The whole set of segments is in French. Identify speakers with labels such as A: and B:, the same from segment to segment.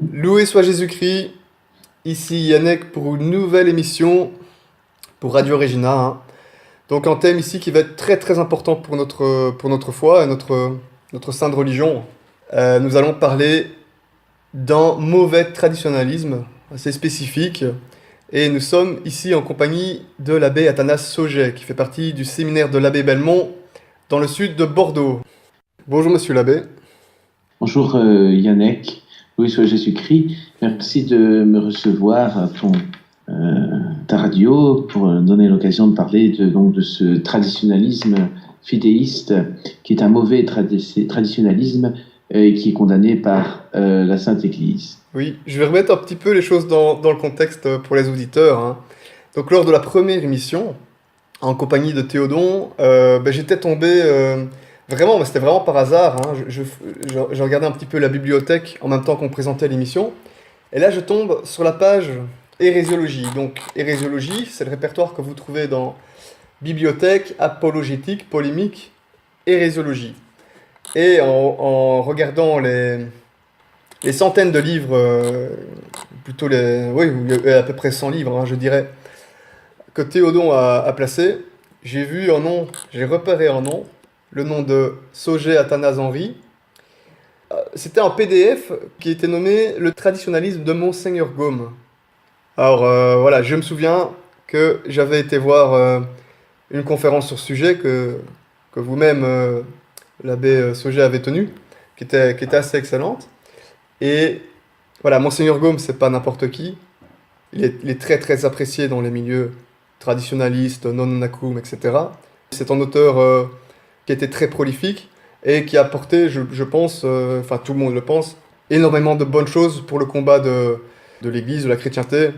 A: Loué soit Jésus-Christ, ici Yannick pour une nouvelle émission pour Radio Regina, hein. Donc un thème ici qui va être très très important pour notre foi et notre sainte religion. Nous allons parler d'un mauvais traditionnalisme assez spécifique et nous sommes ici en compagnie de l'abbé Athanas Sauget qui fait partie du séminaire de l'abbé Belmont dans le sud de Bordeaux. Bonjour monsieur l'abbé.
B: Bonjour Yannick, oui, soit Jésus-Christ. Merci de me recevoir à ta radio pour donner l'occasion de parler donc, de ce traditionnalisme fidéiste qui est un mauvais traditionnalisme et qui est condamné par la Sainte Église.
A: Oui, je vais remettre un petit peu les choses dans le contexte pour les auditeurs, hein. Donc lors de la première émission, en compagnie de Théodon, j'étais tombé vraiment, mais c'était vraiment par hasard, hein. Je regardais un petit peu la bibliothèque en même temps qu'on présentait l'émission, et là je tombe sur la page hérésiologie. Donc hérésiologie, c'est le répertoire que vous trouvez dans bibliothèque, apologétique, polémique, hérésiologie. Et en regardant les centaines de livres, plutôt oui, il y a à peu près 100 livres, hein, je dirais, que Théodon a placé, j'ai vu un nom, j'ai repéré un nom, le nom de Sauget Athanas Henry. C'était un PDF qui était nommé Le traditionnalisme de Monseigneur Gaume. Alors voilà, je me souviens que j'avais été voir une conférence sur ce sujet que vous-même, l'abbé Sauget, avait tenue, qui était assez excellente. Et voilà, Monseigneur Gaume, c'est pas n'importe qui. Il est très très apprécié dans les milieux traditionnalistes, non nonacum, etc. C'est un auteur qui était très prolifique et qui a apporté, je pense, enfin tout le monde le pense, énormément de bonnes choses pour le combat de l'Église, de la chrétienté,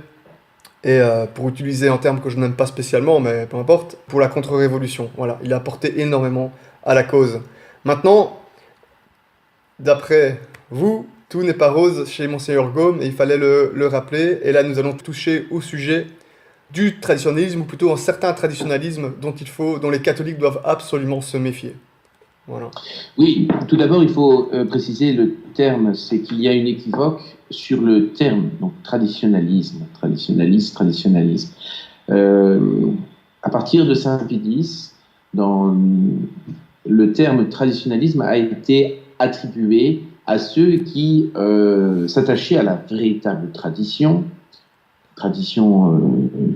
A: et pour utiliser un terme que je n'aime pas spécialement, mais peu importe, pour la contre-révolution. Voilà, il a apporté énormément à la cause. Maintenant, d'après vous, tout n'est pas rose chez Monseigneur Gaume, et il fallait le rappeler, et là nous allons toucher au sujet du traditionnalisme, ou plutôt un certain traditionnalisme dont les catholiques doivent absolument se méfier. Voilà.
B: Oui, tout d'abord, il faut préciser le terme, c'est qu'il y a une équivoque sur le terme, donc traditionnalisme. À partir de Saint Pie X, le terme traditionnalisme a été attribué à ceux qui s'attachaient à la véritable tradition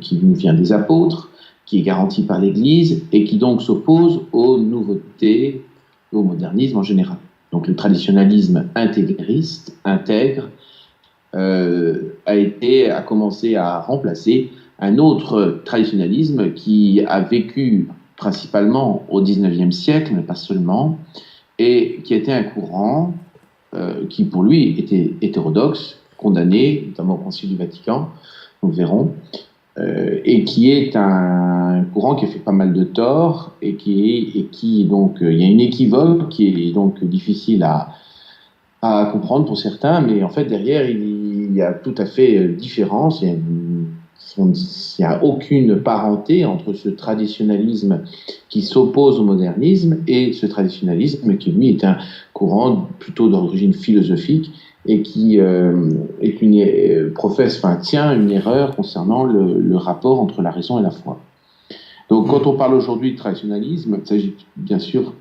B: qui nous vient des apôtres, qui est garantie par l'Église et qui donc s'oppose aux nouveautés, au modernisme en général. Donc le traditionnalisme intégriste, intègre, a commencé à remplacer un autre traditionnalisme qui a vécu principalement au XIXe siècle, mais pas seulement, et qui était un courant qui pour lui était hétérodoxe, condamné, notamment au Concile du Vatican, nous verrons, et qui est un courant qui a fait pas mal de tort et qui donc il y a une équivoque qui est donc difficile à comprendre pour certains, mais en fait derrière il y a tout à fait différence. Il n'y a aucune parenté entre ce traditionnalisme qui s'oppose au modernisme et ce traditionnalisme qui lui est un courant plutôt d'origine philosophique et qui tient une erreur concernant le rapport entre la raison et la foi. Donc, quand on parle aujourd'hui de traditionnalisme, il s'agit bien sûr,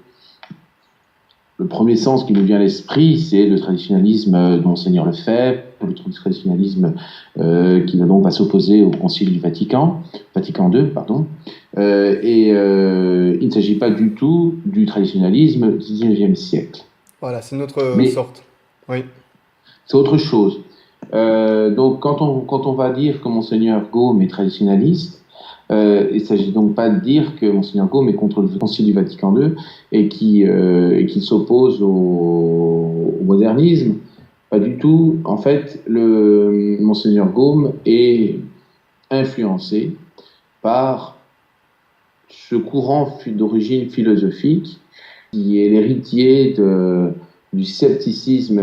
B: le premier sens qui nous vient à l'esprit, c'est le traditionnalisme de Monseigneur Lefebvre, le traditionnalisme qui donc va s'opposer au Concile du Vatican II, pardon. Il ne s'agit pas du tout du traditionnalisme du XIXe siècle.
A: Voilà, c'est notre sorte. Oui.
B: C'est autre chose. Donc, quand on va dire que Monseigneur Gaume est traditionnaliste, il ne s'agit donc pas de dire que Monseigneur Gaume est contre le Concile du Vatican II et qu'il s'oppose au modernisme. Pas du tout. En fait, Monseigneur Gaume est influencé par ce courant d'origine philosophique qui est l'héritier du scepticisme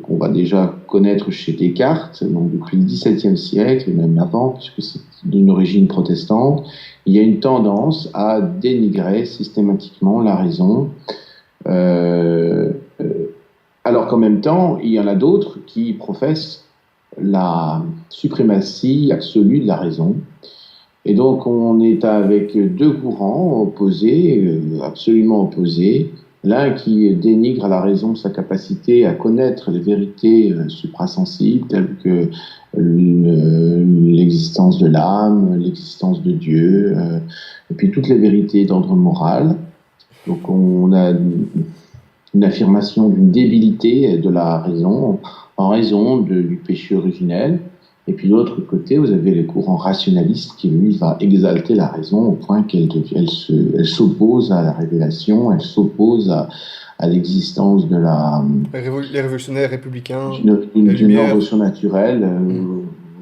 B: qu'on va déjà connaître chez Descartes, donc depuis le XVIIe siècle, et même avant, puisque c'est d'une origine protestante. Il y a une tendance à dénigrer systématiquement la raison, Alors qu'en même temps, il y en a d'autres qui professent la suprématie absolue de la raison. Et donc, on est avec deux courants opposés, absolument opposés. L'un qui dénigre à la raison sa capacité à connaître les vérités suprasensibles, telles que l'existence de l'âme, l'existence de Dieu, et puis toutes les vérités d'ordre moral. Donc, on a une affirmation d'une débilité de la raison en raison du péché originel. Et puis de l'autre côté, vous avez les courants rationalistes qui, lui, va exalter la raison au point qu'elle s'oppose à la révélation, elle s'oppose à l'existence de
A: Les révolutionnaires républicains,
B: d'une
A: les Lumières.
B: ordre surnaturel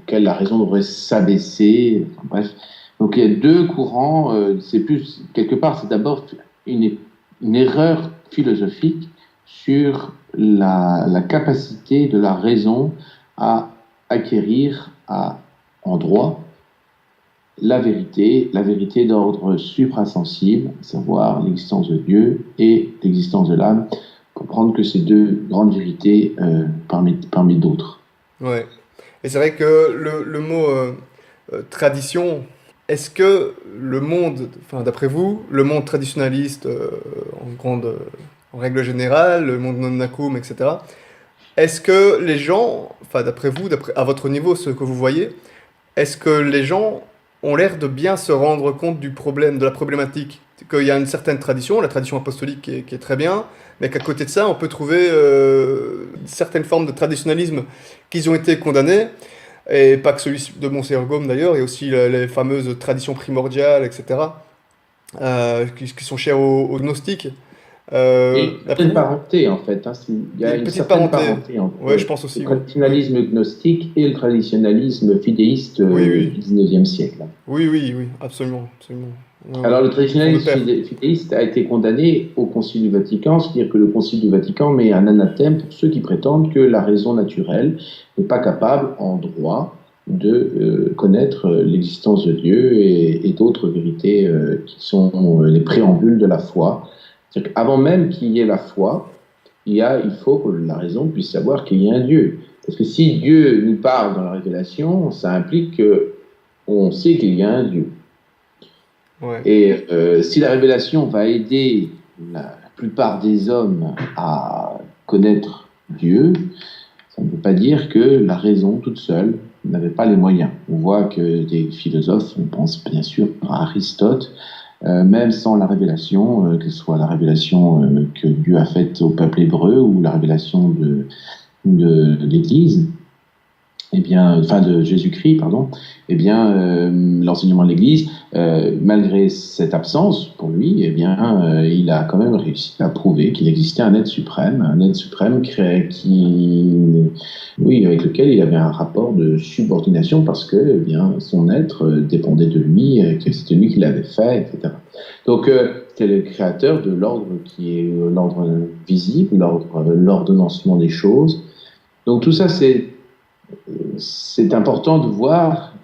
B: auquel la raison devrait s'abaisser. Enfin, bref. Donc il y a deux courants. C'est plus, quelque part, c'est d'abord une erreur philosophique sur la capacité de la raison à acquérir en droit la vérité d'ordre suprasensible, à savoir l'existence de Dieu et l'existence de l'âme, comprendre que ces deux grandes vérités parmi d'autres.
A: Ouais. Et c'est vrai que le mot tradition, est-ce que le monde, enfin d'après vous, le monde traditionnaliste en règle générale, le monde non-nakum, etc., est-ce que les gens, enfin d'après vous, à votre niveau, ce que vous voyez, est-ce que les gens ont l'air de bien se rendre compte du problème, de la problématique? Qu'il y a une certaine tradition, la tradition apostolique qui est très bien, mais qu'à côté de ça, on peut trouver certaines formes de traditionnalisme qui ont été condamnées, et pas que celui de Monseigneur Gaume d'ailleurs, il y a aussi les fameuses traditions primordiales, etc., qui sont chères aux gnostiques.
B: Et une
A: D'après
B: certaine
A: vous,
B: parenté, en fait. Il y
A: il y a
B: a
A: une
B: une
A: petite
B: certaine
A: parenté.
B: parenté
A: Ouais,
B: entre
A: je pense
B: le
A: aussi, ouais. Ouais.
B: traditionalisme gnostique et le traditionalisme fidéiste
A: Oui,
B: du
A: oui.
B: 19e siècle.
A: Oui, oui, oui, absolument, absolument. Ouais, ouais.
B: Alors, le
A: Ils font de
B: traditionalisme
A: pair.
B: fidéiste a été condamné au Concile du Vatican, c'est-à-dire que le Concile du Vatican met un anathème pour ceux qui prétendent que la raison naturelle n'est pas capable, en droit, de connaître l'existence de Dieu et d'autres vérités qui sont les préambules de la foi. C'est-à-dire qu'avant même qu'il y ait la foi, il faut que la raison puisse savoir qu'il y a un Dieu. Parce que si Dieu nous parle dans la révélation, ça implique qu'on sait qu'il y a un Dieu.
A: Ouais.
B: Et si la révélation va aider la plupart des hommes à connaître Dieu, ça ne veut pas dire que la raison toute seule n'avait pas les moyens. On voit que des philosophes, on pense bien sûr à Aristote, même sans la révélation, que ce soit la révélation que Dieu a faite au peuple hébreu ou la révélation de l'Église, eh bien, enfin de Jésus-Christ, pardon, eh bien, l'enseignement de l'Église, malgré cette absence pour lui, eh bien, il a quand même réussi à prouver qu'il existait un être suprême oui, avec lequel il avait un rapport de subordination parce que, eh bien, son être dépendait de lui, que c'était lui qui l'avait fait, etc. Donc, c'est le créateur de l'ordre qui est l'ordre visible, l'ordonnancement des choses. Donc, tout ça, c'est important de voir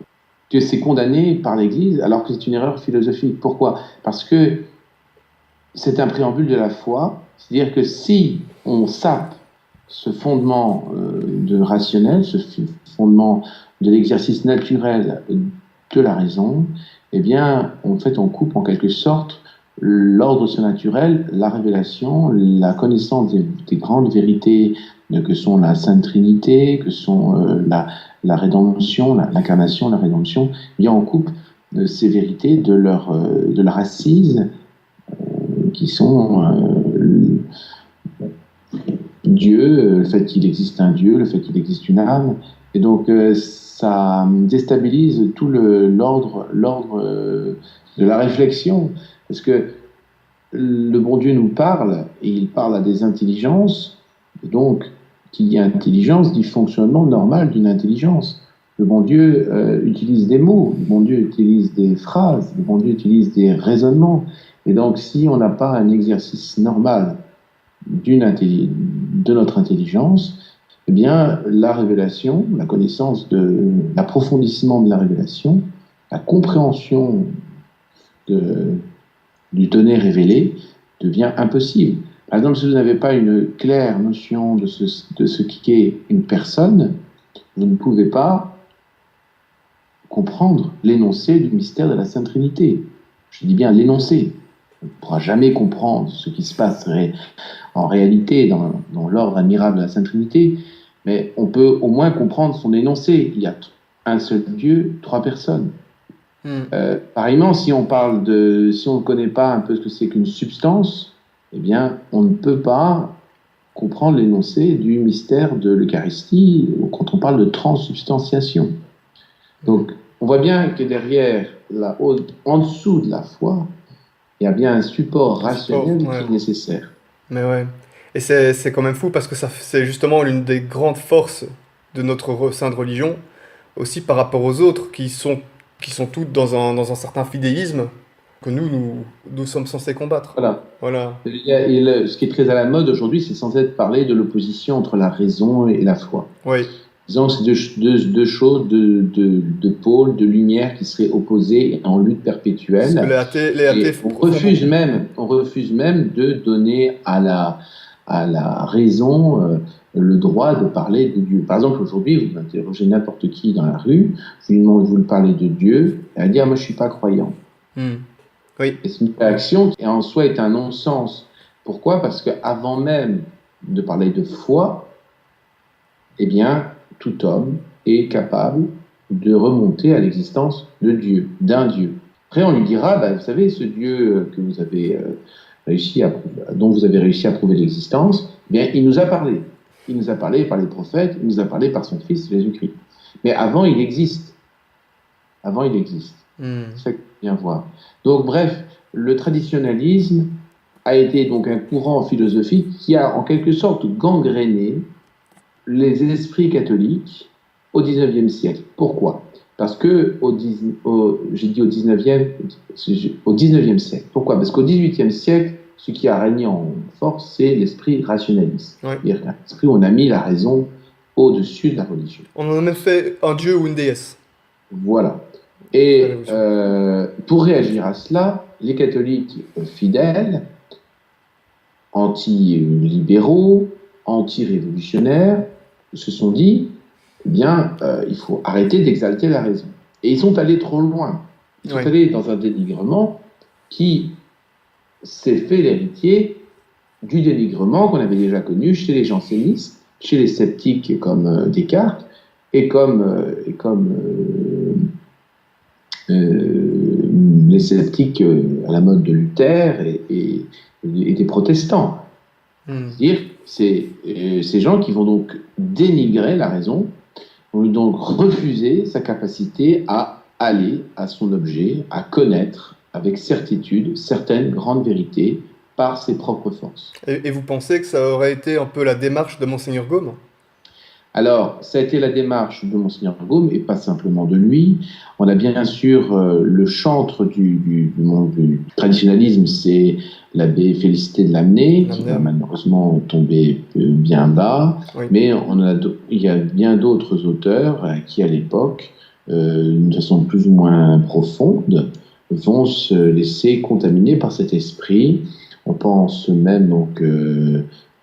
B: que c'est condamné par l'Église alors que c'est une erreur philosophique. Pourquoi? Parce que c'est un préambule de la foi, c'est-à-dire que si on sape ce fondement de rationnel, ce fondement de l'exercice naturel de la raison, eh bien, en fait, on coupe en quelque sorte l'ordre surnaturel, la révélation, la connaissance des grandes vérités que sont la Sainte Trinité, que sont la rédemption, l'incarnation, la rédemption, eh bien on coupe ces vérités de leur assise, qui sont Dieu, le fait qu'il existe un Dieu, le fait qu'il existe une âme, et donc ça déstabilise tout l'ordre de la réflexion, parce que le bon Dieu nous parle, et il parle à des intelligences, donc qu'il y a intelligence dit fonctionnement normal d'une intelligence. Le bon Dieu utilise des mots, le bon Dieu utilise des phrases, le bon Dieu utilise des raisonnements. Et donc, si on n'a pas un exercice normal de notre intelligence, eh bien, la révélation, la connaissance l'approfondissement de la révélation, la compréhension du donné révélé devient impossible. Par exemple, si vous n'avez pas une claire notion de ce qu'est une personne, vous ne pouvez pas comprendre l'énoncé du mystère de la Sainte Trinité. Je dis bien l'énoncé. On ne pourra jamais comprendre ce qui se passe en réalité dans l'ordre admirable de la Sainte Trinité, mais on peut au moins comprendre son énoncé. Il y a un seul Dieu, trois personnes. Pareillement, si on ne connaît pas un peu ce que c'est qu'une substance, eh bien, on ne peut pas comprendre l'énoncé du mystère de l'Eucharistie quand on parle de transsubstantiation. Donc, on voit bien que derrière, en dessous de la foi, il y a bien un support rationnel qui est nécessaire.
A: Mais ouais. Et c'est quand même fou parce que c'est justement l'une des grandes forces de notre sainte religion, aussi par rapport aux autres qui sont toutes dans un certain fidéisme que nous sommes censés combattre.
B: Voilà. Ce qui est très à la mode aujourd'hui, c'est censé parler de l'opposition entre la raison et la foi.
A: Oui.
B: Disons que c'est deux choses, deux pôles, de lumière qui seraient opposés en lutte perpétuelle.
A: Parce que les athées
B: on refuse même de donner à la raison le droit de parler de Dieu. Par exemple, aujourd'hui, vous interrogez n'importe qui dans la rue, vous lui demandez, vous lui parlez de Dieu, elle va dire, moi je ne suis pas croyant.
A: Oui.
B: Et c'est une réaction qui en soi est un non-sens. Pourquoi ? Parce qu'avant même de parler de foi, eh bien, tout homme est capable de remonter à l'existence de Dieu, d'un Dieu. Après, on lui dira, vous savez, ce Dieu que vous avez dont vous avez réussi à prouver l'existence, eh bien, il nous a parlé. Il nous a parlé par les prophètes, il nous a parlé par son Fils Jésus-Christ. Mais avant, il existe. Avant, il existe. C'est ça qu'il faut bien voir. Donc, bref, le traditionnalisme a été donc un courant philosophique qui a en quelque sorte gangréné les esprits catholiques au XIXe siècle. Pourquoi ? Parce que j'ai dit au XIXe siècle. Pourquoi ? Parce qu'au XVIIIe siècle, ce qui a régné en force, c'est l'esprit rationaliste. C'est-à-dire qu'un esprit où on a mis la raison au-dessus de la religion.
A: On en a même fait un dieu ou une déesse.
B: Voilà. Et pour réagir à cela, les catholiques fidèles, anti-libéraux, anti-révolutionnaires, se sont dit, eh bien, il faut arrêter d'exalter la raison. Et ils sont allés trop loin. Ils sont allés dans un dénigrement qui s'est fait l'héritier du dénigrement qu'on avait déjà connu chez les jansénistes, chez les sceptiques comme Descartes, et comme les sceptiques à la mode de Luther et des protestants. C'est-à-dire, ces gens qui vont donc dénigrer la raison, vont donc refuser sa capacité à aller à son objet, à connaître avec certitude certaines grandes vérités par ses propres forces.
A: Et vous pensez que ça aurait été un peu la démarche de Monseigneur Gaume ?
B: Alors, ça a été la démarche de Monseigneur Gaume, et pas simplement de lui. On a bien sûr le chantre du monde du traditionnalisme, c'est l'abbé Félicité de Lamennais, qui va malheureusement tomber bien bas, mais il y a bien d'autres auteurs qui, à l'époque, d'une façon plus ou moins profonde, vont se laisser contaminer par cet esprit. On pense même donc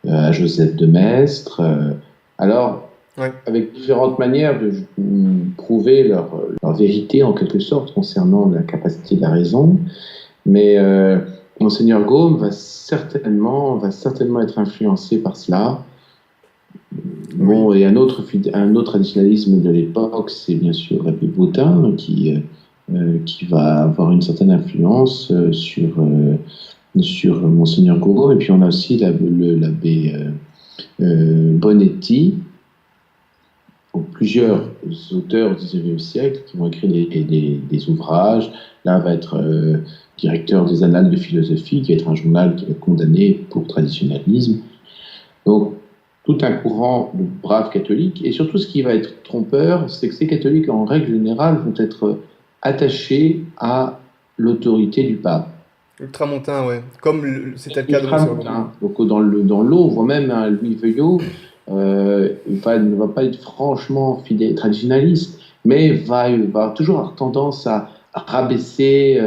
B: à Joseph de Maistre. Avec différentes manières de prouver leur vérité, en quelque sorte, concernant la capacité de la raison. Mais Monseigneur Gaume va certainement être influencé par cela. Bon, et un autre traditionnalisme de l'époque, c'est bien sûr l'abbé Bautin, qui va avoir une certaine influence sur Monseigneur Gaume. Et puis on a aussi l'abbé Bonetti, plusieurs auteurs du XIXe siècle qui vont écrire des ouvrages. L'un va être directeur des Annales de philosophie, qui va être un journal qui va être condamné pour traditionnalisme. Donc, tout un courant de braves catholiques. Et surtout, ce qui va être trompeur, c'est que ces catholiques, en règle générale, vont être attachés à l'autorité du pape.
A: Ultramontain, ouais. Comme c'était le cas de Monseigneur.
B: Donc, dans l'eau, on voit même Louis Veuillot, il ne va pas être franchement fidèle, traditionnaliste, mais va toujours avoir tendance à rabaisser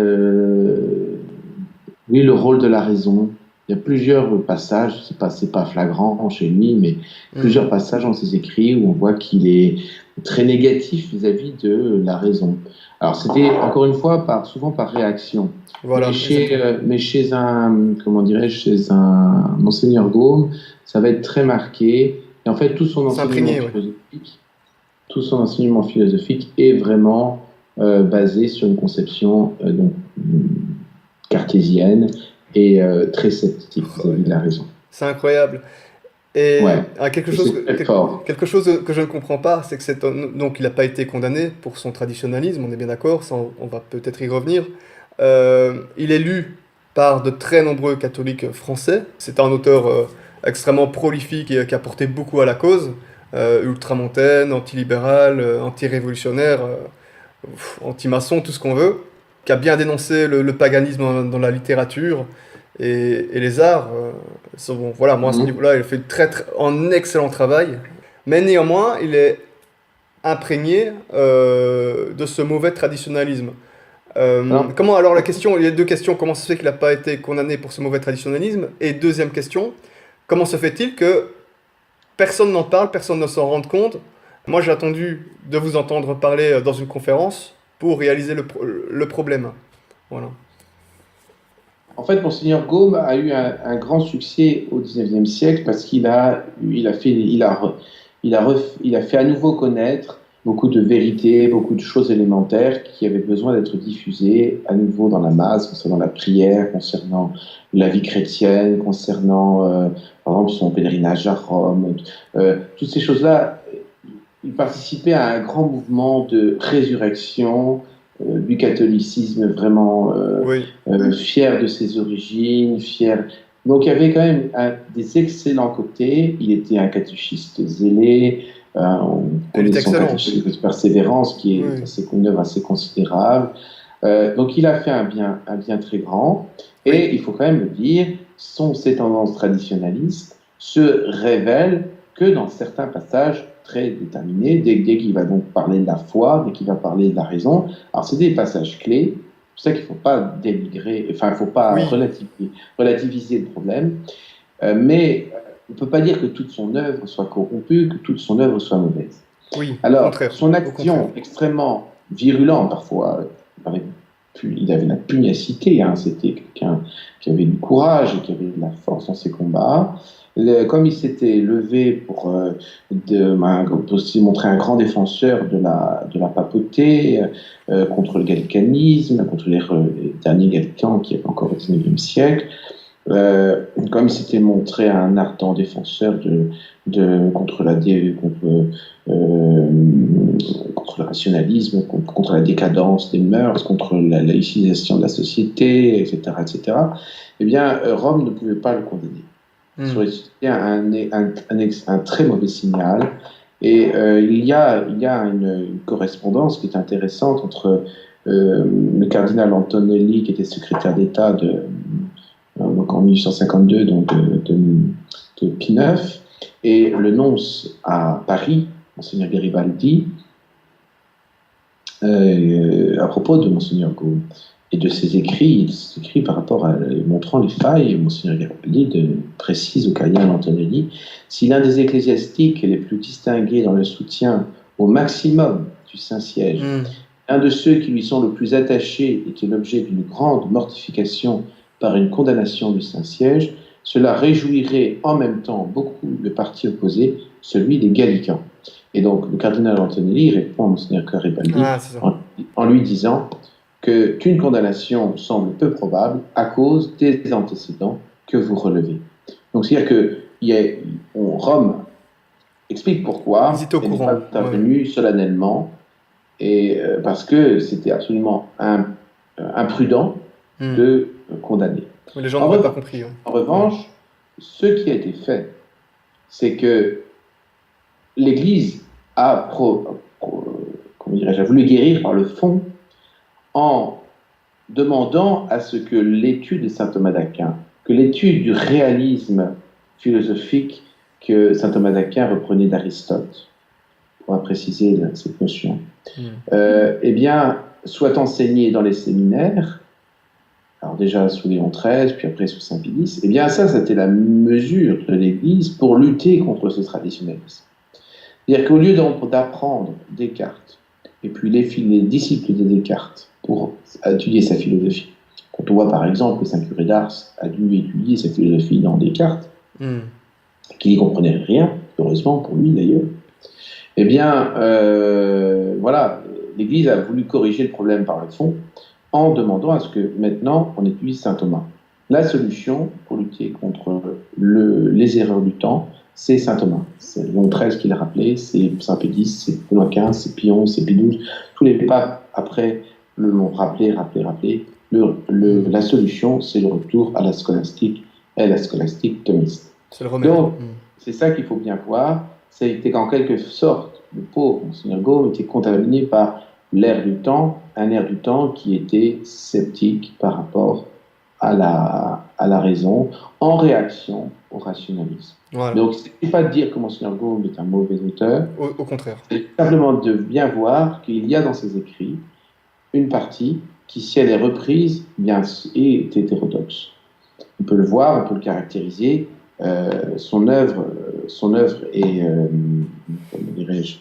B: le rôle de la raison. Il y a plusieurs passages, c'est pas flagrant chez lui, mais plusieurs passages dans ses écrits où on voit qu'il est très négatif vis-à-vis de la raison. Alors c'était encore une fois souvent par réaction,
A: Voilà,
B: mais chez un, comment dirais-je, chez un Monseigneur Gaume, ça va être très marqué. Et en fait, tout son enseignement philosophique est vraiment basé sur une conception cartésienne et très sceptique vis-à-vis de la raison.
A: c'est incroyable. Et
B: Ouais,
A: quelque
B: c'est fort.
A: quelque chose que je ne comprends pas, c'est que donc il n'a pas été condamné pour son traditionnalisme, on est bien d'accord, ça on va peut-être y revenir. Il est lu par de très nombreux catholiques français. C'est un auteur extrêmement prolifique et qui a porté beaucoup à la cause, ultramontaine, antilibéral, anti-révolutionnaire, anti-maçon, tout ce qu'on veut, qui a bien dénoncé le paganisme dans la littérature et les arts. Bon, voilà, moi à ce niveau-là, il fait un excellent travail, mais néanmoins, il est imprégné de ce mauvais traditionnalisme.
B: Alors,
A: Comment alors la question, il y a deux questions, comment se fait qu'il n'a pas été condamné pour ce mauvais traditionnalisme? Et deuxième question, comment se fait-il que personne n'en parle, personne ne s'en rende compte? Moi j'ai attendu de vous entendre parler dans une conférence pour réaliser le problème. Voilà.
B: en fait, Monseigneur Gaume a eu un grand succès au XIXe siècle parce il a fait à nouveau connaître beaucoup de vérités, beaucoup de choses élémentaires qui avaient besoin d'être diffusées à nouveau dans la masse, concernant la prière, concernant la vie chrétienne, concernant, par exemple, son pèlerinage à Rome. Toutes ces choses-là, il participait à un grand mouvement de résurrection du catholicisme vraiment
A: Oui,
B: fier de ses origines, fier. Donc il y avait quand même des excellents côtés. Il était un catéchiste zélé. On
A: elle
B: connaît
A: est
B: son
A: excellente.
B: catéchisme de persévérance qui est
A: Oui,
B: une œuvre assez considérable. Donc il a fait un bien très grand.
A: oui,
B: Et il faut quand même le dire, ces tendances traditionnalistes se révèlent que dans certains passages très déterminés, dès qu'il va donc parler de la foi, dès qu'il va parler de la raison. Alors c'est des passages clés. C'est pour ça qu'il ne faut pas dénigrer, enfin il ne faut pas
A: oui,
B: relativiser le problème. Mais on ne peut pas dire que toute son œuvre soit corrompue, que toute son œuvre soit mauvaise.
A: oui, au
B: Alors,
A: contraire,
B: son
A: au contraire.
B: action extrêmement virulente parfois, il avait la pugnacité, hein, c'était quelqu'un qui avait du courage et qui avait de la force dans ses combats. Comme il s'était levé pour se montrer un grand défenseur de la papauté, contre le gallicanisme, contre les derniers gallicans qui étaient encore au XIXe siècle, comme il s'était montré un ardent défenseur contre le rationalisme, contre la décadence des mœurs, contre la laïcisation de la société, etc., eh bien, Rome ne pouvait pas le condamner. Ça aurait été un très mauvais signal. Et il y a une correspondance qui est intéressante entre le cardinal Antonelli, qui était secrétaire d'État donc en 1852 de Pie IX, et le nonce à Paris, Monseigneur Garibaldi, à propos de Monseigneur Gaume et de ses écrits par rapport à montrant les failles. Monseigneur Garibaldi précise au cardinal Antonelli: si l'un des ecclésiastiques les plus distingués dans le soutien au maximum du Saint-Siège, un de ceux qui lui sont le plus attachés était l'objet d'une grande mortification par une condamnation du Saint-Siège, cela réjouirait en même temps beaucoup le parti opposé, celui des Gallicans. Et donc le cardinal Antonelli répond à Monseigneur Garibaldi en lui disant qu'une condamnation semble peu probable à cause des antécédents que vous relevez. Donc c'est-à-dire que Rome explique pourquoi elle n'est pas intervenue solennellement, et parce que c'était absolument imprudent de condamner.
A: Les gens n'auraient pas compris.
B: En revanche, ce qui a été fait, c'est que l'Église a voulu guérir par le fond en demandant à ce que l'étude de saint Thomas d'Aquin, que l'étude du réalisme philosophique que saint Thomas d'Aquin reprenait d'Aristote, pour préciser cette notion, eh bien, soit enseignée dans les séminaires. Alors déjà sous Léon XIII, puis après sous Saint Pie X, eh bien ça, c'était la mesure de l'Église pour lutter contre ce traditionnalisme. C'est-à-dire qu'au lieu d'apprendre Descartes, et puis les disciples de Descartes, pour étudier sa philosophie, quand on voit par exemple que Saint Curé d'Ars a dû étudier sa philosophie dans Descartes, qu'il n'y comprenait rien, heureusement pour lui d'ailleurs, eh bien, voilà, l'Église a voulu corriger le problème par le fond, en demandant à ce que maintenant on étudie saint Thomas. La solution pour lutter contre les erreurs du temps, c'est saint Thomas. C'est Léon XIII qui l'a rappelé, c'est saint Pie X, c'est Benoît XV, c'est Pie XI, c'est Pie XII. Tous les papes après l'ont rappelé. La solution, c'est le retour à la scolastique et la scolastique thomiste.
A: C'est le remède.
B: Donc, c'est ça qu'il faut bien voir. C'était qu'en quelque sorte, le pauvre Monseigneur Gaume était contaminé par l'air du temps, un air du temps qui était sceptique par rapport à la raison, en réaction au rationalisme.
A: Voilà.
B: Donc, ce n'est pas de dire que Monseigneur Gaume est un mauvais auteur,
A: Au contraire.
B: c'est simplement de bien voir qu'il y a dans ses écrits une partie qui, si elle est reprise, bien, est hétérodoxe. On peut le voir, on peut le caractériser. Son œuvre est, comment dirais-je,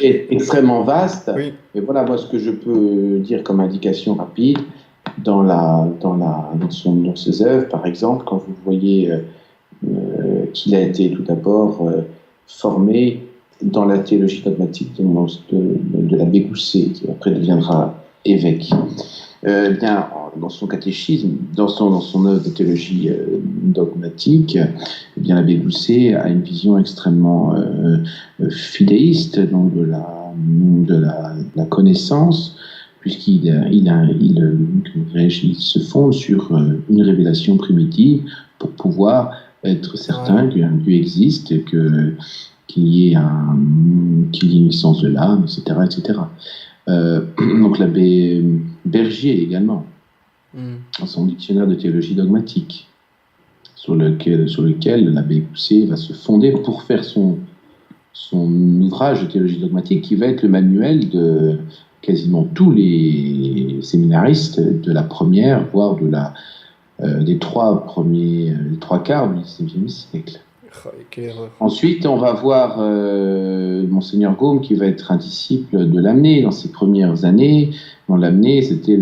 B: est extrêmement vaste.
A: Oui.
B: Et voilà, moi, ce que je peux dire comme indication rapide dans ses œuvres, par exemple, quand vous voyez qu'il a été tout d'abord formé dans la théologie dogmatique de l'abbé Gousset, qui après deviendra évêque. Bien, dans son catéchisme, dans son œuvre de théologie dogmatique, eh bien, l'abbé Gousset a une vision extrêmement fidéiste donc de la connaissance, puisqu'il se fonde sur une révélation primitive pour pouvoir être certain qu'un Dieu existe, qu'il y ait une existence de l'âme, etc., etc. Donc l'abbé Bergier également, dans son dictionnaire de théologie dogmatique, sur lequel l'abbé Gousset va se fonder pour faire son ouvrage de théologie dogmatique, qui va être le manuel de quasiment tous les séminaristes de la première, voire des trois quarts du XIXe siècle. Ensuite, on va voir Monseigneur Gaume, qui va être un disciple de Lamennais dans ses premières années. Lamennais, c'était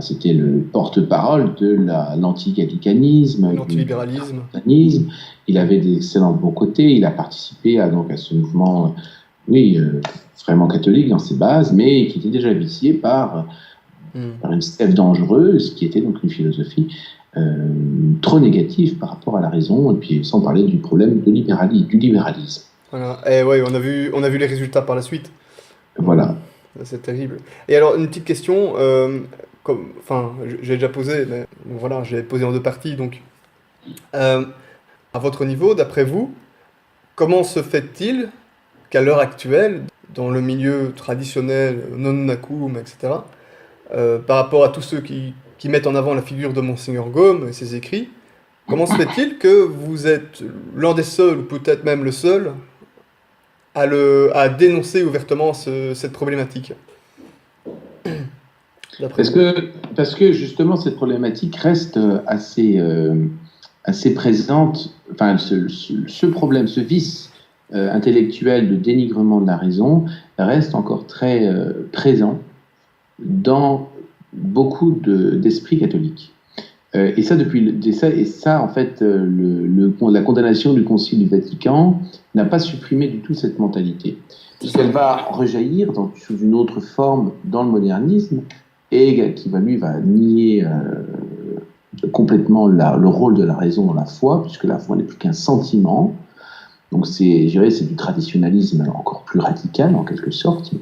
B: c'était le porte-parole de l'antigallicanisme,
A: l'antilibéralisme.
B: Il avait d'excellents bons côtés. Il a participé à ce mouvement, vraiment catholique dans ses bases, mais qui était déjà vicié par une sève dangereuse, qui était donc une philosophie trop négative par rapport à la raison, et puis sans parler du problème du libéralisme.
A: Voilà. Et ouais, on a vu les résultats par la suite.
B: Voilà.
A: C'est terrible. Et alors, une petite question, j'ai déjà posé, mais bon, voilà, je l'ai posé en deux parties, donc à votre niveau, d'après vous, comment se fait-il qu'à l'heure actuelle, dans le milieu traditionnel, non-nakum, etc., par rapport à tous ceux qui mettent en avant la figure de Monseigneur Gaume et ses écrits, comment se fait-il que vous êtes l'un des seuls, ou peut-être même le seul, à dénoncer ouvertement cette problématique?
B: Parce que justement cette problématique reste assez présente, enfin ce problème, ce vice intellectuel de dénigrement de la raison reste encore très présent dans beaucoup d'esprits catholiques. Et ça, en fait, la condamnation du Concile du Vatican n'a pas supprimé du tout cette mentalité. Puisqu'elle va rejaillir sous une autre forme dans le modernisme, et qui va nier complètement le rôle de la raison dans la foi, puisque la foi n'est plus qu'un sentiment. Donc c'est du traditionnalisme encore plus radical, en quelque sorte.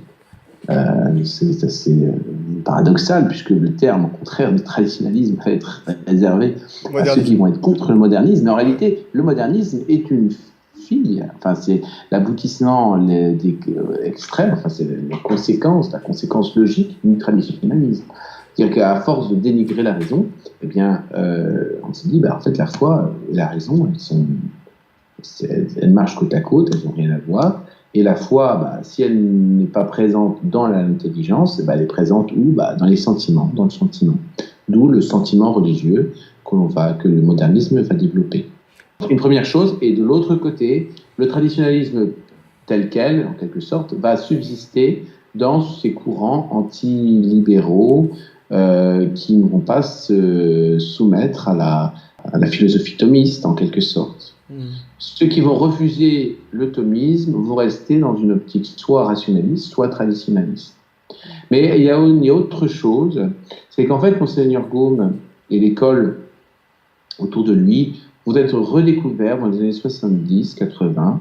B: C'est assez paradoxal, puisque le terme, au contraire, du traditionnalisme va être réservé à ceux qui vont être contre le modernisme. Mais en réalité, le modernisme est une fille, enfin, c'est l'aboutissement extrême, enfin, c'est la conséquence logique du traditionnalisme. C'est-à-dire qu'à force de dénigrer la raison, eh bien, on se dit, en fait, la foi et la raison, elles marchent côte à côte, elles n'ont rien à voir. Et la foi, si elle n'est pas présente dans l'intelligence, elle est présente où? Dans les sentiments, dans le sentiment. D'où le sentiment religieux que le modernisme va développer. Une première chose, et de l'autre côté, le traditionnalisme tel quel, en quelque sorte, va subsister dans ces courants anti-libéraux qui ne vont pas se soumettre à la philosophie thomiste, en quelque sorte. Ceux qui vont refuser le thomisme vont rester dans une optique soit rationaliste, soit traditionnaliste. Mais il y a autre chose, c'est qu'en fait, Monseigneur Gaume et l'école autour de lui vont être redécouverts dans les années 70, 80,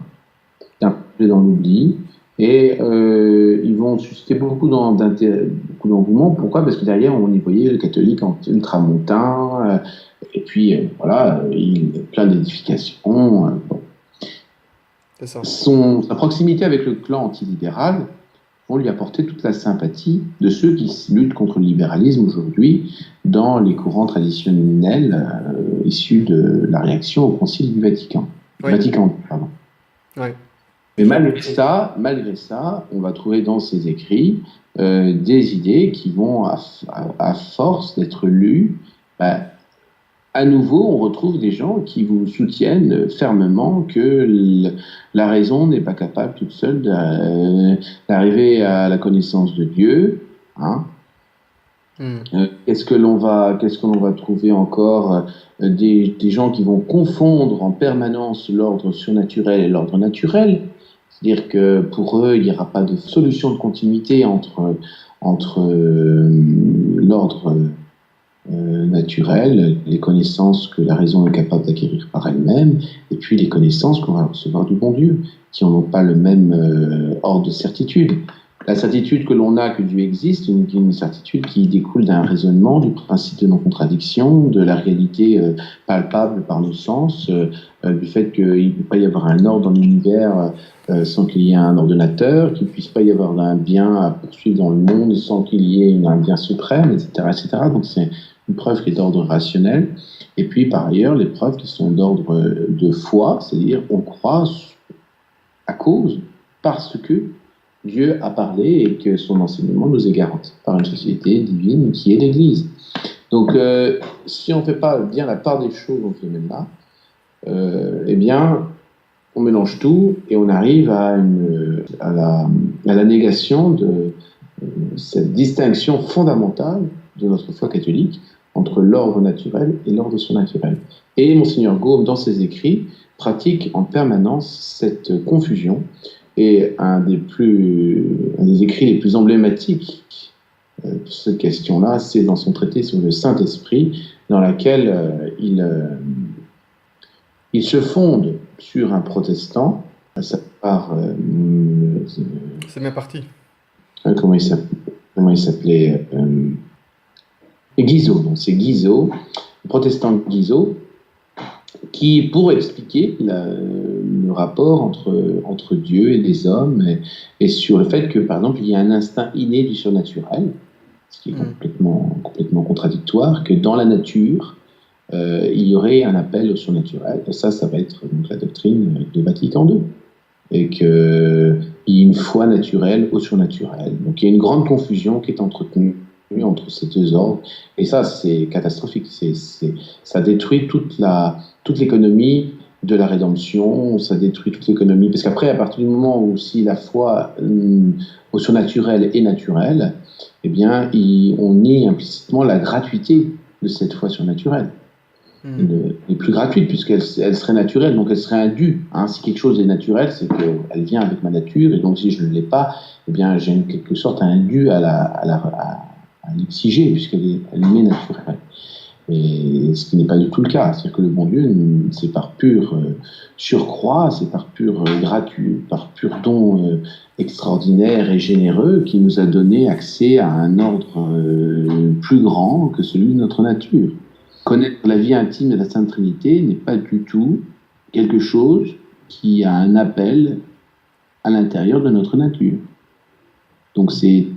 B: un peu dans l'oubli, et ils vont susciter beaucoup d'engouement. Pourquoi? Parce que derrière, on y voyait le catholique ultramontain, et puis plein d'édifications.
A: C'est ça.
B: Sa proximité avec le clan antilibéral vont lui apporter toute la sympathie de ceux qui luttent contre le libéralisme aujourd'hui dans les courants traditionnels issus de la réaction au Concile du Vatican.
A: Oui.
B: Vatican, pardon.
A: Oui.
B: Mais malgré ça, on va trouver dans ses écrits des idées qui vont, à force d'être lues, à nouveau, on retrouve des gens qui vous soutiennent fermement que la raison n'est pas capable toute seule d'arriver à la connaissance de Dieu. Hein. Qu'est-ce que l'on va trouver encore? Des gens qui vont confondre en permanence l'ordre surnaturel et l'ordre naturel. C'est-à-dire que pour eux, il n'y aura pas de solution de continuité entre l'ordre naturel, les connaissances que la raison est capable d'acquérir par elle-même, et puis les connaissances qu'on va recevoir du bon Dieu, qui n'ont pas le même ordre de certitude. La certitude que l'on a que Dieu existe, une certitude qui découle d'un raisonnement, du principe de non-contradiction, de la réalité palpable par nos sens, du fait qu'il ne peut pas y avoir un ordre dans l'univers sans qu'il y ait un ordonnateur, qu'il ne puisse pas y avoir un bien à poursuivre dans le monde sans qu'il y ait un bien suprême, etc., etc. Donc c'est une preuve qui est d'ordre rationnel. Et puis par ailleurs, les preuves qui sont d'ordre de foi, c'est-à-dire on croit à cause, parce que Dieu a parlé et que son enseignement nous est garanti par une société divine qui est l'Église. Donc, si on ne fait pas bien la part des choses dans ce domaine-là, eh bien, on mélange tout et on arrive à la négation de cette distinction fondamentale de notre foi catholique entre l'ordre naturel et l'ordre surnaturel. Et Monseigneur Gaume, dans ses écrits, pratique en permanence cette confusion. Et un des écrits les plus emblématiques de cette question-là, c'est dans son traité sur le Saint-Esprit, dans laquelle il se fonde sur un protestant, à savoir...
A: c'est bien parti.
B: Comment il s'appelait Guizot. Donc c'est Guizot, le protestant Guizot, qui, pour expliquer le rapport entre Dieu et les hommes, et sur le fait que, par exemple, il y a un instinct inné du surnaturel, ce qui est complètement contradictoire, que dans la nature, il y aurait un appel au surnaturel, et ça va être donc la doctrine de Vatican II, et qu'il y a une foi naturelle au surnaturel. Donc il y a une grande confusion qui est entretenue entre ces deux ordres, et ça c'est catastrophique, ça détruit toute l'économie de la rédemption, ça détruit toute l'économie, parce qu'après, à partir du moment où si la foi au surnaturel est naturelle, eh bien on nie implicitement la gratuité de cette foi surnaturelle. Elle n'est plus gratuite puisqu'elle serait naturelle, donc elle serait un dû. Hein. Si quelque chose est naturel, c'est qu'elle vient avec ma nature, et donc si je ne l'ai pas, eh bien j'ai en quelque sorte un dû à l'exiger, puisqu'elle est naturelle. Et ce qui n'est pas du tout le cas. C'est-à-dire que le bon Dieu, c'est par pur surcroît, c'est par pur gratuit, par pur don extraordinaire et généreux qui nous a donné accès à un ordre plus grand que celui de notre nature. Connaître la vie intime de la Sainte Trinité n'est pas du tout quelque chose qui a un appel à l'intérieur de notre nature. Donc c'est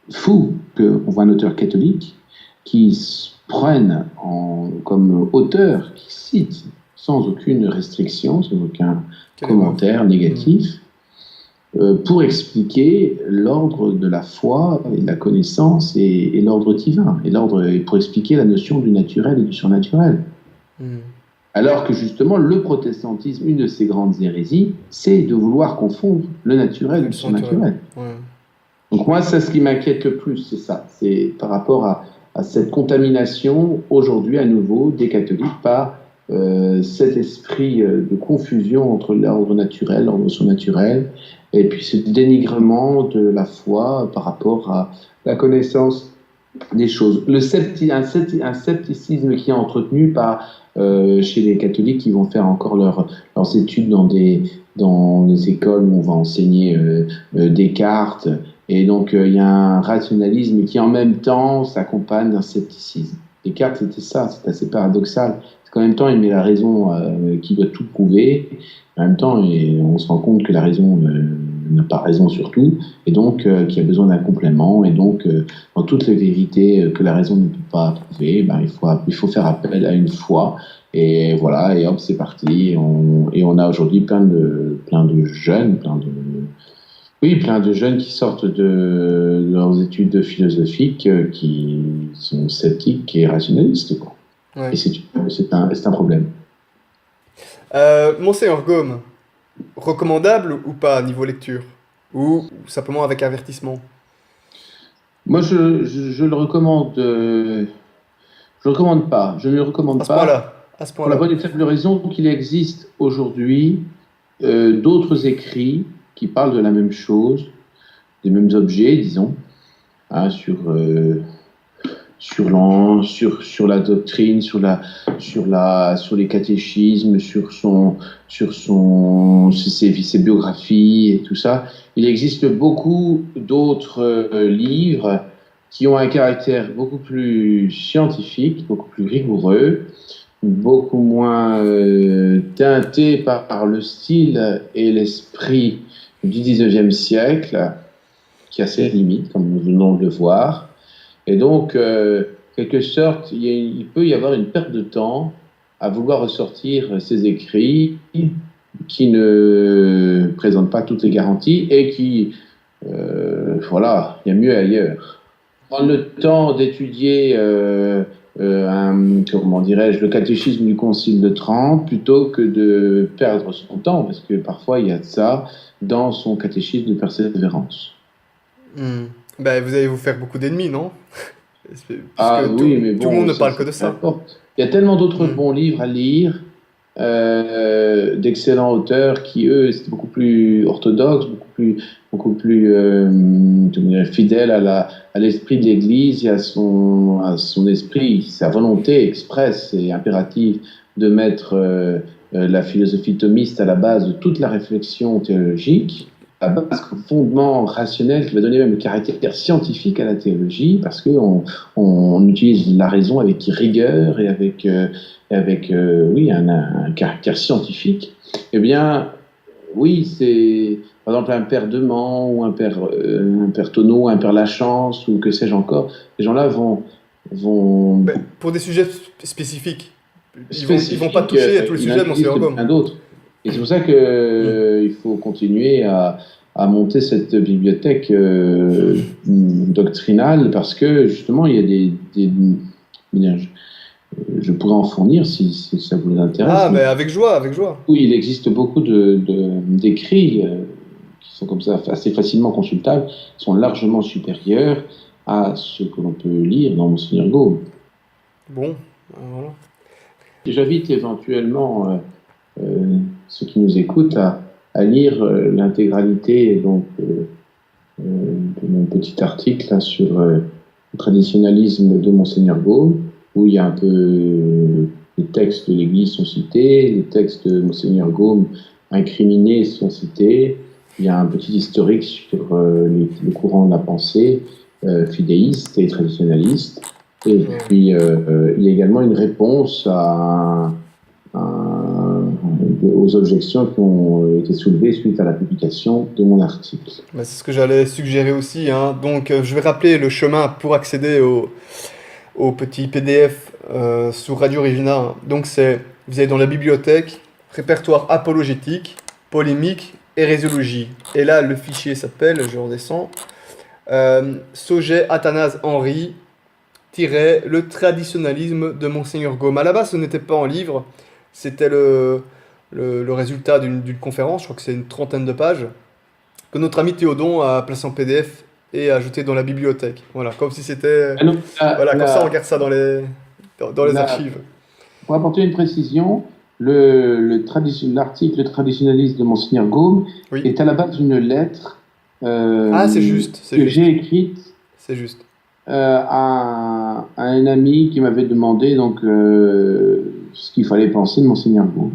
B: fou qu'on voit un auteur catholique qui prenne comme auteur, qui cite sans aucune restriction, sans aucun commentaire négatif, pour expliquer l'ordre de la foi et de la connaissance et l'ordre divin, et pour expliquer la notion du naturel et du surnaturel.
A: Hmm.
B: Alors que justement, le protestantisme, une de ses grandes hérésies, c'est de vouloir confondre le naturel et le surnaturel.
A: Ouais.
B: Donc moi, c'est ce qui m'inquiète le plus, c'est ça. C'est par rapport à cette contamination, aujourd'hui à nouveau, des catholiques par cet esprit de confusion entre l'ordre naturel, l'ordre surnaturel, et puis ce dénigrement de la foi par rapport à la connaissance des choses. Un scepticisme qui est entretenu chez les catholiques qui vont faire encore leurs études dans des écoles où on va enseigner Descartes. Et donc, il y a un rationalisme qui, en même temps, s'accompagne d'un scepticisme. Descartes, c'était ça, c'est assez paradoxal. Parce qu'en même temps, il met la raison qui doit tout prouver. En même temps, on se rend compte que la raison n'a pas raison sur tout, et donc qu'il y a besoin d'un complément. Et donc, dans toutes les vérités que la raison ne peut pas prouver, il faut faire appel à une foi. Et voilà, et hop, c'est parti. Et on a aujourd'hui plein de jeunes, plein de jeunes qui sortent de leurs études philosophiques qui sont sceptiques et rationalistes, quoi.
A: Ouais.
B: Et c'est un problème.
A: Monseigneur Gaume, recommandable ou pas niveau lecture? Ou simplement avec avertissement?
B: Moi, je le recommande. Je recommande pas. Je ne le recommande
A: À ce
B: pas
A: point-là. À ce
B: pour la
A: point-là.
B: bonne et simple raison qu'il existe aujourd'hui d'autres écrits qui parlent de la même chose, des mêmes objets, disons, hein, sur la doctrine, sur les catéchismes, ses biographies et tout ça. Il existe beaucoup d'autres livres qui ont un caractère beaucoup plus scientifique, beaucoup plus rigoureux, beaucoup moins teinté par le style et l'esprit du 19e siècle, qui a ses limites, comme nous venons de le voir. Et donc, quelque sorte, il peut y avoir une perte de temps à vouloir ressortir ces écrits qui ne présentent pas toutes les garanties et qui, voilà, il y a mieux ailleurs. Prendre le temps d'étudier, comment dirais-je, le catéchisme du Concile de Trente plutôt que de perdre son temps, parce que parfois il y a de ça dans son catéchisme de persévérance.
A: Ben, vous allez vous faire beaucoup d'ennemis, non? Puisque
B: Ah oui, mais
A: tout le
B: bon,
A: monde ne
B: ça,
A: parle que de ça.
B: importe. Il y a tellement d'autres bons livres à lire, d'excellents auteurs qui, eux, étaient beaucoup plus orthodoxes, beaucoup plus fidèles à l'esprit de l'Église et à son esprit, sa volonté expresse et impérative de mettre la philosophie thomiste à la base de toute la réflexion théologique, à base comme fondement rationnel qui va donner même le caractère scientifique à la théologie, parce qu'on utilise la raison avec rigueur et avec un caractère scientifique. Eh bien, oui, c'est par exemple un père Demant ou un père Tonneau, un père Lachance ou que sais-je encore. Ces gens-là vont
A: Ben, pour des sujets spécifiques. Ils vont pas toucher à tous les sujets de Monseigneur Gaume.
B: plein d'autres. Et c'est pour ça qu'il faut continuer à monter cette bibliothèque doctrinale, parce que justement, il y a je pourrais en fournir si ça vous intéresse.
A: Ah, mais avec joie, avec joie.
B: Oui, il existe beaucoup d'écrits qui sont comme ça assez facilement consultables, qui sont largement supérieurs à ce que l'on peut lire dans Monseigneur Gaume.
A: Bon, voilà.
B: J'invite éventuellement ceux qui nous écoutent à lire l'intégralité de mon petit article là, sur le traditionnalisme de Monseigneur Gaume, où il y a un peu les textes de l'Église sont cités, les textes de Monseigneur Gaume incriminés sont cités, il y a un petit historique sur les courants de la pensée fidéiste et traditionnaliste, et puis il y a également une réponse aux objections qui ont été soulevées suite à la publication de mon article.
A: Ben, c'est ce que j'allais suggérer aussi, hein. Donc, je vais rappeler le chemin pour accéder au petit PDF sur Radio Regina. Donc, vous allez dans la bibliothèque, répertoire apologétique, polémique hérésiologie. Et là, le fichier s'appelle, je redescends, Sauget Athanase Henry, le traditionnalisme de Monseigneur Gaume. À la base, ce n'était pas en livre, c'était le résultat d'une conférence, je crois que c'est une trentaine de pages, que notre ami Théodon a placé en PDF et ajouté dans la bibliothèque. Voilà, comme si c'était...
B: Ah non,
A: Voilà, comme ça on regarde ça dans les archives.
B: pour apporter une précision, l'article traditionnaliste de Monseigneur Gaume
A: Oui.
B: est à la base d'une lettre
A: C'est juste.
B: que j'ai écrite
A: C'est juste.
B: à un ami qui m'avait demandé donc ce qu'il fallait penser de Monseigneur Gaume.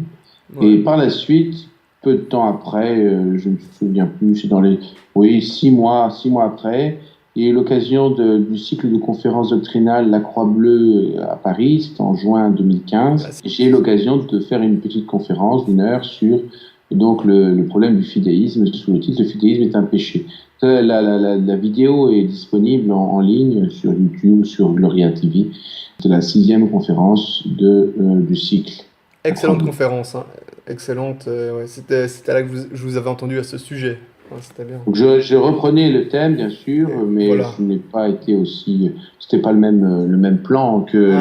A: Ouais.
B: Et par la suite, peu de temps après, je ne me souviens plus, c'est dans les 6 mois après, il y a eu l'occasion du cycle de conférences doctrinales La Croix Bleue à Paris, c'était en juin 2015. J'ai eu l'occasion de faire une petite conférence d'1 heure sur donc le problème du fidéisme, sous le titre « Le fidéisme est un péché ». La vidéo est disponible en ligne sur YouTube, sur Gloria TV. C'est la 6e conférence du cycle.
A: Excellente conférence, hein. Excellente. Ouais. C'était là que je vous avais entendu à ce sujet. Ouais, c'était bien.
B: Donc je reprenais le thème, bien sûr, mais
A: voilà.
B: je n'ai pas été aussi... C'était pas le même plan que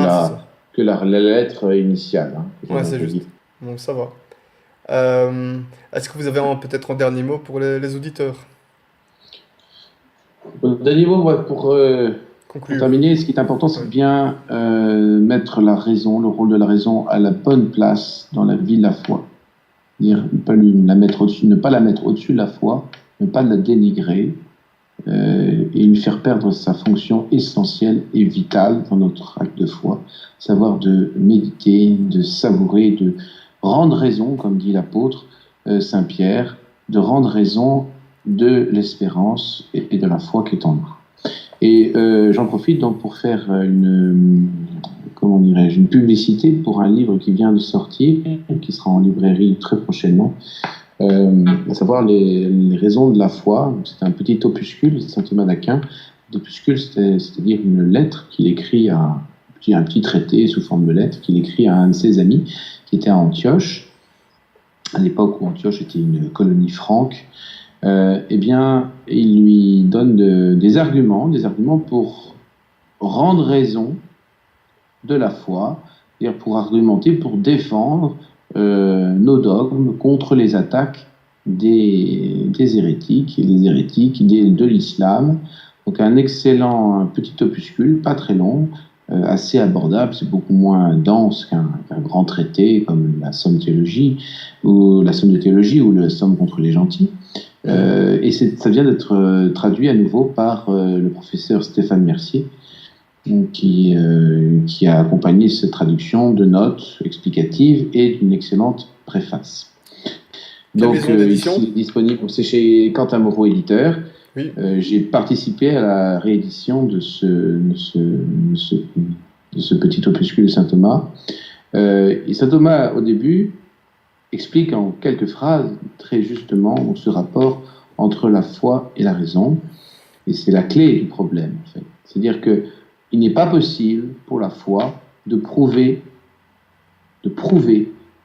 B: la lettre initiale. Hein,
A: ouais, c'est juste. Donc ça va. Est-ce que vous avez peut-être un dernier mot pour les auditeurs?
B: Dernier mot, pour terminer, ce qui est important, c'est bien mettre la raison, le rôle de la raison à la bonne place dans la vie de la foi. Dire, ne pas la mettre au-dessus de la foi, ne pas la dénigrer et lui faire perdre sa fonction essentielle et vitale dans notre acte de foi, savoir de méditer, de savourer, de rendre raison, comme dit l'apôtre Saint Pierre, de rendre raison de l'espérance et de la foi qui est en nous. Et j'en profite donc pour faire une publicité pour un livre qui vient de sortir, qui sera en librairie très prochainement, à savoir les raisons de la foi. C'est un petit opuscule, Saint Thomas d'Aquin. L'opuscule, c'est-à-dire une lettre qu'il écrit un petit traité sous forme de lettre qu'il écrit à un de ses amis qui était à Antioche, à l'époque où Antioche était une colonie franque. Eh bien, il lui donne des arguments pour rendre raison de la foi, c'est-à-dire pour argumenter, pour défendre nos dogmes contre les attaques des hérétiques et les hérétiques de l'islam. Donc un excellent petit opuscule, pas très long, assez abordable, c'est beaucoup moins dense qu'un grand traité comme la Somme de théologie ou la Somme contre les gentils. Et ça vient d'être traduit à nouveau par le professeur Stéphane Mercier, qui a accompagné cette traduction de notes explicatives et d'une excellente préface. Donc, c'est disponible, c'est chez Quentin Moreau éditeur.
A: Oui.
B: J'ai participé à la réédition de ce petit opuscule de Saint Thomas. Et Saint Thomas, au début, explique en quelques phrases très justement ce rapport entre la foi et la raison. Et c'est la clé du problème, en fait. C'est-à-dire qu'il n'est pas possible pour la foi de prouver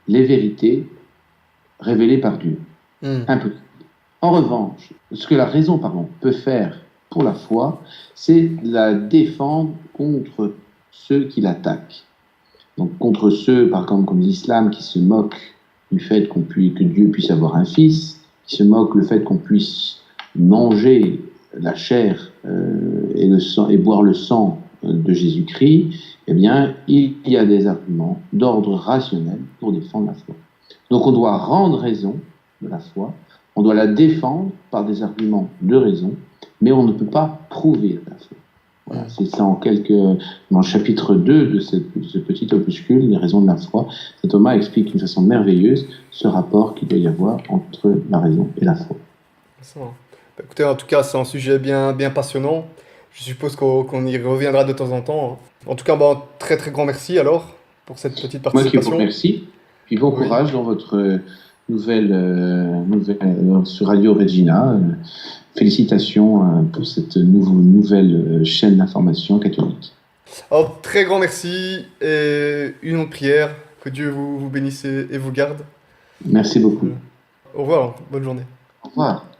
B: les vérités révélées par Dieu. Impossible. En revanche, ce que la raison peut faire pour la foi, c'est la défendre contre ceux qui l'attaquent. Donc contre ceux, par exemple, comme l'islam, qui se moquent du fait que Dieu puisse avoir un fils, qui se moquent le fait qu'on puisse manger la chair et le sang, et boire le sang de Jésus-Christ, eh bien, il y a des arguments d'ordre rationnel pour défendre la foi. Donc on doit rendre raison de la foi, on doit la défendre par des arguments de raison, mais on ne peut pas prouver la foi. Voilà, c'est ça dans le chapitre 2 de ce petit opuscule, les raisons de la foi, saint Thomas explique d'une façon merveilleuse ce rapport qu'il doit y avoir entre la raison et la foi.
A: Écoutez, en tout cas, c'est un sujet bien passionnant. Je suppose qu'on y reviendra de temps en temps. En tout cas, très très grand merci alors pour cette petite participation.
B: Moi qui vous remercie, puis bon courage dans votre nouvelle sur Radio Regina. Félicitations pour cette nouvelle chaîne d'information catholique.
A: Alors, très grand merci et une prière. Que Dieu vous bénisse et vous garde.
B: Merci beaucoup.
A: Au revoir, bonne journée.
B: pouvoir.